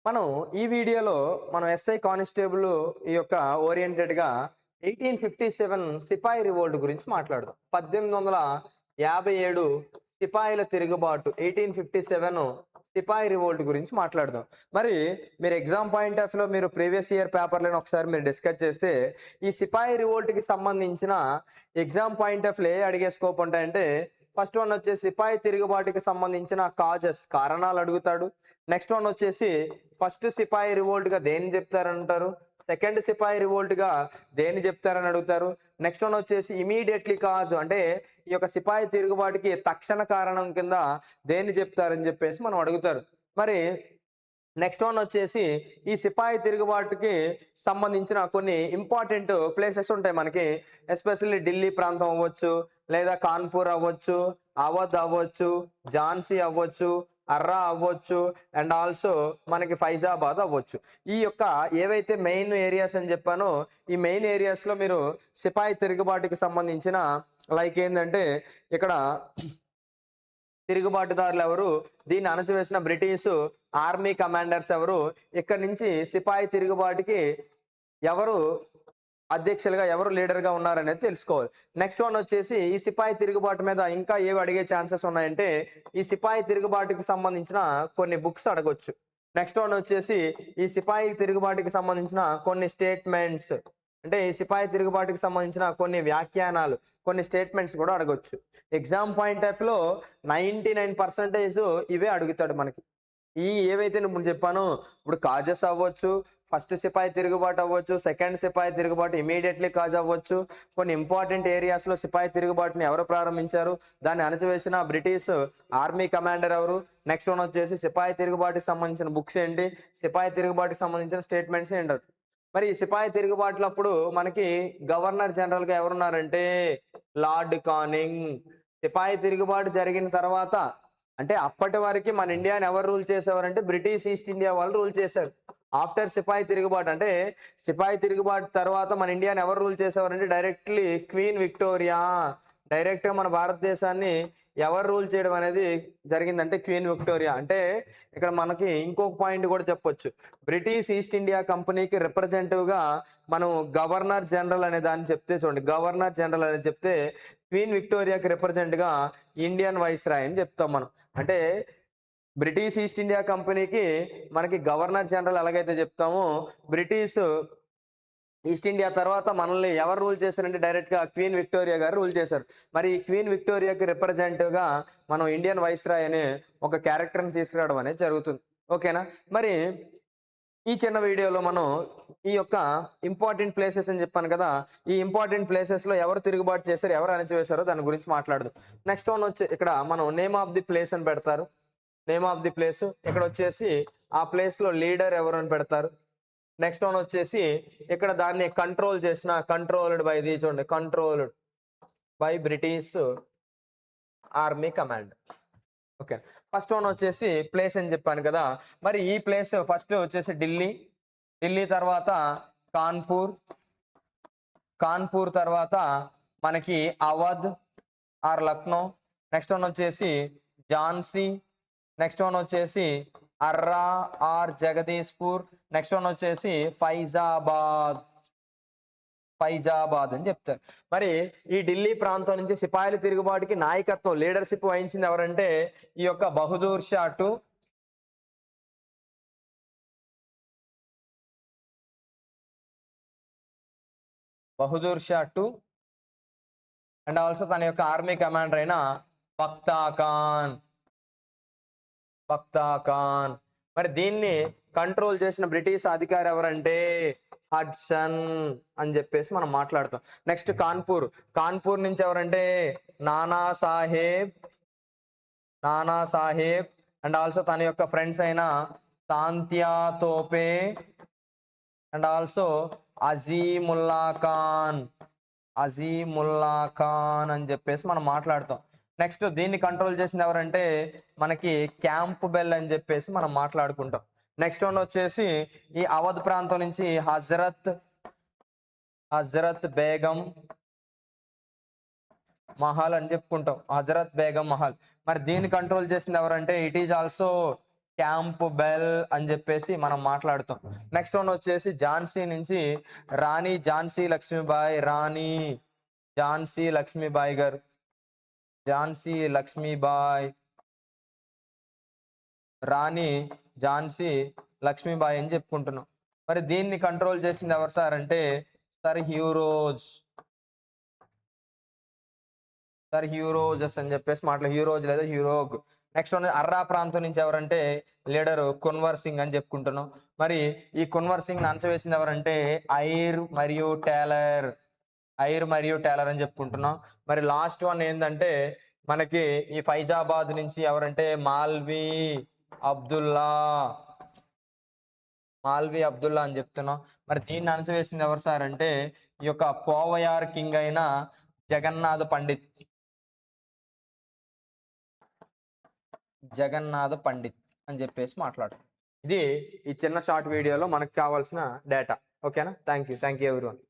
మనం ఈ వీడియోలో మనం ఎస్ఐ కానిస్టేబుల్ ఈ యొక్క ఓరియంటెడ్‌గా 1857 సిపాయి రివోల్ట్ గురించి మాట్లాడదాం. 1857 సిపాయిల తిరుగుబాటు 1857 సిపాయి రివోల్ట్ గురించి మాట్లాడదాం. మరి మీరు ఎగ్జామ్ పాయింట్ ఆఫ్ వ్యూలో మీరు ప్రీవియస్ ఇయర్ పేపర్‌లను ఒకసారి మీరు డిస్కస్ చేస్తే ఈ సిపాయి రివోల్ట్‌కి సంబంధించిన ఎగ్జామ్ పాయింట్ ఆఫ్ వ్యూలో అడిగే స్కోప్ ఉంటాయంటే ఫస్ట్ వన్ వచ్చేసి సిపాయి తిరుగుబాటుకి సంబంధించిన కాజెస్ కారణాలు అడుగుతాడు. నెక్స్ట్ వన్ వచ్చేసి ఫస్ట్ సిపాయి రివోల్ట్‌గా దేన్ని చెప్తారంటారు? సెకండ్ సిపాయి రివోల్ట్‌గా దేన్ని చెప్తారని అడుగుతారు. నెక్స్ట్ వన్ వచ్చేసి ఇమ్మీడియేట్‌లీ కాజ్ అంటే ఈ యొక్క సిపాయి తిరుగుబాటుకి తక్షణ కారణం కింద దేన్ని చెప్తారని చెప్పేసి మనం అడుగుతారు. మరి నెక్స్ట్ వన్ వచ్చేసి ఈ సిపాయి తిరుగుబాటుకి సంబంధించిన కొన్ని ఇంపార్టెంట్ ప్లేసెస్ ఉంటాయి మనకి. ఎస్పెషల్లీ ఢిల్లీ ప్రాంతం అవ్వచ్చు, లేదా కాన్పూర్ అవ్వచ్చు, అవధ్ అవ్వచ్చు, ఝాన్సీ అవ్వచ్చు, అర్రా అవ్వచ్చు అండ్ ఆల్సో మనకి ఫైజాబాద్ అవ్వచ్చు. ఈ యొక్క ఏవైతే మెయిన్ ఏరియాస్ అని చెప్పానో ఈ మెయిన్ ఏరియాస్‌లో మీరు సిపాయి తిరుగుబాటుకి సంబంధించిన లైక్ ఏందంటే ఇక్కడ తిరుగుబాటుదారులు ఎవరు? దీన్ని అణచివేసిన బ్రిటిష్ ఆర్మీ కమాండర్స్ ఎవరు? ఇక్కడి నుంచి సిపాయి తిరుగుబాటుకి ఎవరు అధ్యక్షులుగా, ఎవరు లీడర్‌గా ఉన్నారనేది తెలుసుకోవాలి. నెక్స్ట్ వన్ వచ్చేసి ఈ సిపాయి తిరుగుబాటు మీద ఇంకా ఏవి అడిగే ఛాన్సెస్ ఉన్నాయంటే, ఈ సిపాయి తిరుగుబాటుకి సంబంధించిన కొన్ని బుక్స్ అడగొచ్చు. నెక్స్ట్ వన్ వచ్చేసి ఈ సిపాయి తిరుగుబాటుకి సంబంధించిన కొన్ని స్టేట్మెంట్స్ అంటే ఈ సిపాయి తిరుగుబాటుకి సంబంధించిన కొన్ని వ్యాఖ్యానాలు, కొన్ని స్టేట్మెంట్స్ కూడా అడగొచ్చు. ఎగ్జామ్ పాయింట్ ఆఫ్ వ్యూలో 99% ఇవే అడుగుతాడు మనకి. ఏవైతే నేను ఇప్పుడు చెప్పానో ఇప్పుడు కాజెస్ అవ్వచ్చు, ఫస్ట్ సిపాయి తిరుగుబాటు అవ్వచ్చు, సెకండ్ సిపాయి తిరుగుబాటు ఇమీడియట్లీ కాజ్ అవ్వచ్చు, కొన్ని ఇంపార్టెంట్ ఏరియాస్‌లో సిపాయి తిరుగుబాటుని ఎవరు ప్రారంభించారు, దాన్ని అణచివేసిన బ్రిటిష్ ఆర్మీ కమాండర్ ఎవరు, నెక్స్ట్ వన్ వచ్చేసి సిపాయి తిరుగుబాటుకి సంబంధించిన బుక్స్ ఏంటి, సిపాయి తిరుగుబాటుకి సంబంధించిన స్టేట్మెంట్స్ ఏంటి. మరి ఈ సిపాయి తిరుగుబాట్లప్పుడు మనకి గవర్నర్ జనరల్‌గా ఎవరున్నారంటే లార్డ్ కానింగ్. సిపాయి తిరుగుబాటు జరిగిన తర్వాత అంటే అప్పటి వరకి మన ఇండియాని ఎవరు రూల్ చేసేవారంటే బ్రిటిష్ ఈస్ట్ ఇండియా వాళ్ళు రూల్ చేశారు. ఆఫ్టర్ సిపాయి తిరుగుబాటు అంటే సిపాయి తిరుగుబాటు తర్వాత మన ఇండియాని ఎవరు రూల్ చేసేవారంటే డైరెక్ట్‌లీ క్వీన్ విక్టోరియా. డైరెక్ట్‌గా మన భారతదేశాన్ని ఎవరు రూల్ చేయడం అనేది జరిగిందంటే క్వీన్ విక్టోరియా. అంటే ఇక్కడ మనకి ఇంకొక పాయింట్ కూడా చెప్పొచ్చు. బ్రిటిష్ ఈస్ట్ ఇండియా కంపెనీకి రిప్రజెంటేటివ్‌గా మనం గవర్నర్ జనరల్ అనే దాన్ని చెప్తే చూడండి. గవర్నర్ జనరల్ అనేది చెప్తే క్వీన్ విక్టోరియాకి రిప్రజెంట్‌గా ఇండియన్ వైస్రాయ్ అని చెప్తాం మనం. అంటే బ్రిటిష్ ఈస్ట్ ఇండియా కంపెనీకి మనకి గవర్నర్ జనరల్ ఎలాగైతే చెప్తామో బ్రిటిష్ ఈస్ట్ ఇండియా తర్వాత మనల్ని ఎవరు రూల్ చేశారంటే డైరెక్ట్‌గా క్వీన్ విక్టోరియా గారు రూల్ చేశారు. మరి ఈ క్వీన్ విక్టోరియాకి రిప్రజెంటేటివ్‌గా మనం ఇండియన్ వైస్రాయ్ అనే ఒక క్యారెక్టర్‌ని తీసుకురావడం అనేది జరుగుతుంది. ఓకేనా? మరి ఈ చిన్న వీడియోలో మనం ఈ యొక్క ఇంపార్టెంట్ ప్లేసెస్ అని చెప్పాను కదా! ఈ ఇంపార్టెంట్ ప్లేసెస్‌లో ఎవరు తిరుగుబాటు చేశారు, ఎవరు అణచివేశారో దాని గురించి మాట్లాడదాం. నెక్స్ట్ వన్ వచ్చి ఇక్కడ మనం నేమ్ ఆఫ్ ది ప్లేస్ అని పెడతారు. నేమ్ ఆఫ్ ది ప్లేస్ ఇక్కడొచ్చేసి ఆ ప్లేస్‌లో లీడర్ ఎవరు అని పెడతారు. నెక్స్ట్ వన్ వచ్చేసి ఇక్కడ దాన్ని కంట్రోల్ చేసిన కంట్రోల్డ్ బై ది చూడండి controlled by British army command. Okay. First one వచ్చేసి ప్లేస్ అని చెప్పాను కదా! మరి ఈ ప్లేస్ ఫస్ట్ వచ్చేసి ఢిల్లీ. ఢిల్లీ తర్వాత కాన్పూర్. కాన్పూర్ తర్వాత మనకి Awadh or Lucknow. Next one వచ్చేసి ఝాన్సీ. నెక్స్ట్ వన్ వచ్చేసి Arrah or Jagdishpur. Next one వచ్చేసి ఫైజాబాద్. ఫైజాబాద్ అని చెప్తారు. మరి ఈ ఢిల్లీ ప్రాంతం నుంచి సిపాయిల తిరుగుబాటుకి నాయకత్వం లీడర్‌షిప్ వహించింది ఎవరంటే ఈ యొక్క బహదూర్ షా 2 బహదూర్ షా 2 అండ్ ఆల్సో తన యొక్క ఆర్మీ కమాండర్ అయిన బక్తా ఖాన్. బక్తా ఖాన్. మరి దీన్ని కంట్రోల్ చేసిన బ్రిటిష్ అధికారి ఎవరంటే హడ్సన్ అని చెప్పేసి మనం మాట్లాడతాం. నెక్స్ట్ కాన్పూర్. కాన్పూర్ నుంచి ఎవరంటే నానా సాహెబ్. నానా సాహెబ్ అండ్ ఆల్సో తన యొక్క ఫ్రెండ్స్ అయిన తాంత్యా తోపే అండ్ ఆల్సో అజీముల్లా ఖాన్. అజీముల్లా ఖాన్ అని చెప్పేసి మనం మాట్లాడతాం. నెక్స్ట్ దీన్ని కంట్రోల్ చేసింది ఎవరంటే మనకి క్యాంప్ బెల్ అని చెప్పేసి మనం మాట్లాడుకుంటాం. నెక్స్ట్ వన్ వచ్చేసి ఈ అవధ్ ప్రాంతం నుంచి హజరత్ బేగం మహల్ అని చెప్పుకుంటాం. హజరత్ బేగం మహల్. మరి దీన్ని కంట్రోల్ చేసింది ఎవరంటే it is also camp bell అని చెప్పేసి మనం మాట్లాడుతాం. నెక్స్ట్ వన్ వచ్చేసి ఝాన్సీ నుంచి రాణి ఝాన్సీ లక్ష్మీబాయి, రాణి ఝాన్సీ లక్ష్మీబాయి గారు, ఝాన్సీ లక్ష్మీబాయి, రాణి ఝాన్సీ లక్ష్మీబాయి అని చెప్పుకుంటున్నాం. మరి దీన్ని కంట్రోల్ చేసింది ఎవరు సార్ అంటే సర్ హ్యూరోజస్ అని చెప్పేసి హ్యూరోజ్ లేదా హ్యూరోగ్. నెక్స్ట్ వన్ అర్రా ప్రాంతం నుంచి ఎవరంటే లీడరు కున్వర్ సింగ్ అని చెప్పుకుంటున్నాం. మరి ఈ కున్వర్ సింగ్ అణచివేసింది ఎవరంటే ఐర్ మరియు టేలర్ అని చెప్పుకుంటున్నాం. మరి లాస్ట్ వన్ ఏంటంటే మనకి ఈ ఫైజాబాద్ నుంచి ఎవరంటే మాల్వి అబ్దుల్లా అని చెప్తున్నాం. మరి దీన్ని అణచివేసింది ఎవరు సార్ అంటే ఈ యొక్క పోవయార్ కింగ్ అయిన జగన్నాథ పండిత్ అని చెప్పేసి మాట్లాడుతాం. ఇది ఈ చిన్న షార్ట్ వీడియోలో మనకు కావాల్సిన డేటా. ఓకేనా? Thank you everyone.